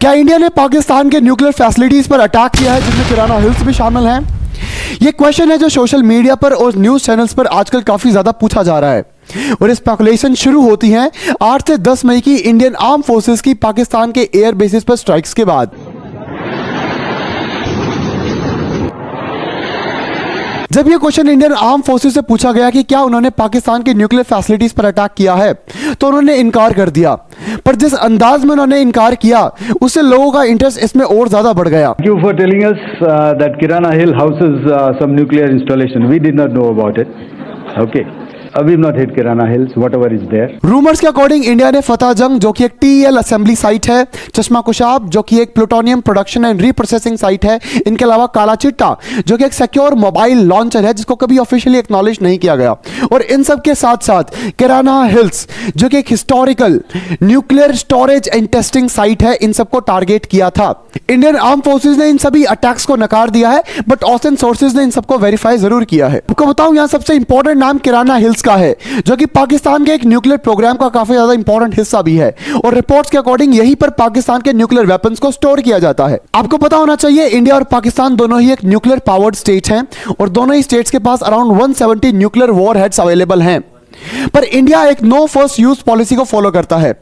क्या इंडिया ने पाकिस्तान के न्यूक्लियर फैसिलिटीज पर अटैक किया है, जिनमें किराना हिल्स भी शामिल हैं? ये क्वेश्चन है जो सोशल मीडिया पर और न्यूज चैनल्स पर आजकल काफी ज्यादा पूछा जा रहा है और स्पेकुलेशन शुरू होती हैं 8 से 10 मई की इंडियन आर्म फोर्सेस की पाकिस्तान के एयर बेसिस पर स्ट्राइक्स के बाद। जब ये क्वेश्चन इंडियन आर्म फोर्सेस से पूछा गया कि क्या उन्होंने पाकिस्तान की न्यूक्लियर फैसिलिटीज पर अटैक किया है, तो उन्होंने इनकार कर दिया। पर जिस अंदाज में उन्होंने इनकार किया उससे लोगों का इंटरेस्ट इसमें और ज्यादा बढ़ गया। Thank you for telling us that Kirana Hill houses some nuclear installation. We did not know about it. Okay. We've not hit Kirana Hills, whatever is there. Rumours के अकॉर्डिंग इंडिया ने फतह जंग, जो कि एक टीएल असेंबली साइट है, चश्मा कुशाब, जो कि एक plutonium production and reprocessing site है, इनके अलावा काला चिट्टा, जो कि एक सिक्योर मोबाइल लॉन्चर है जिसको कभी ऑफिशियली एक्नॉलेज नहीं किया गया, और इन सब के साथ साथ किराना हिल्स, जो कि एक historical nuclear storage and testing site है, इन सबको टारगेट किया था। इंडियन आर्म फोर्सेज ने इन सभी अटैक्स को नकार दिया है, बट ऑस्टिन सोर्सेज ने इन सबको वेरीफाई जरूर किया है। आपको बताऊं, यहां सबसे इंपॉर्टेंट नाम किराना हिल्स का है, जो कि पाकिस्तान के एक न्यूक्लियर प्रोग्राम का काफी ज्यादा इंपॉर्टेंट हिस्सा भी है, और रिपोर्ट्स के अकॉर्डिंग यहीं पर पाकिस्तान के न्यूक्लियर वेपन्स को स्टोर किया जाता है। आपको पता होना चाहिए, इंडिया और पाकिस्तान दोनों ही एक न्यूक्लियर पावर्ड स्टेट हैं, और दोनों ही स्टेट्स के पास अराउंड 170 न्यूक्लियर वॉरहेड्स अवेलेबल हैं। पर इंडिया एक नो फर्स्ट यूज पॉलिसी को फॉलो करता है,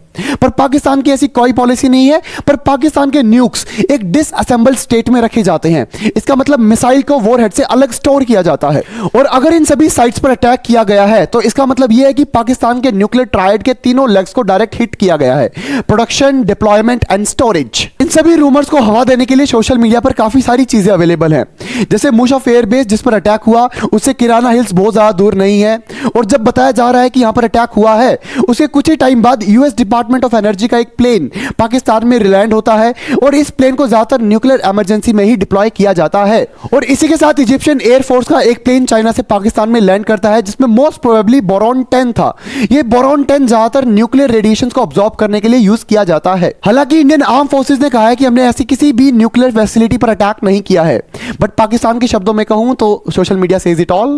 पर पाकिस्तान की ऐसी कोई पॉलिसी नहीं है। पर पाकिस्तान के न्यूक्स एक डिसअसेंबल्ड स्टेट में रखे जाते हैं, इसका मतलब मिसाइल को वॉरहेड से अलग स्टोर किया जाता है। और अगर इन सभी साइट्स पर अटैक किया गया है तो इसका मतलब यह है कि पाकिस्तान के न्यूक्लियर ट्रायड के तीनों लेग्स को डायरेक्ट हिट किया गया है, प्रोडक्शन, डिप्लॉयमेंट एंड स्टोरेज। इन सभी रूमर्स को हवा देने के लिए सोशल मीडिया पर काफी सारी चीजें अवेलेबल हैं, जैसे मुशर्रफ एयरबेस जिस पर अटैक हुआ उससे किराना हिल्स बहुत ज्यादा दूर नहीं है, और जब बताया जा रहा है कि यहां पर अटैक हुआ है उसके कुछ ही टाइम बाद यूएस डिपार्टमेंट ऑफ एनर्जी का एक प्लेन पाकिस्तान में रिलैंड होता है, और इस प्लेन को ज्यादातर न्यूक्लियर इमरजेंसी में ही डिप्लॉय किया जाता है। और इसी के साथ इजिप्शियन एयरफोर्स का एक प्लेन चाइना से पाकिस्तान में लैंड करता है, जिसमें मोस्ट प्रोबेबली बोरॉन 10 था। ये बोरॉन 10 ज्यादातर न्यूक्लियर रेडिएशन को ऑब्जॉर्ब करने के लिए यूज किया जाता है। हालांकि इंडियन आर्म फोर्सेज ने कहा है कि हमने ऐसी किसी भी न्यूक्लियर फैसिलिटी पर अटैक नहीं किया है, बट पाकिस्तान के शब्दों में कहूं तो social media says it all.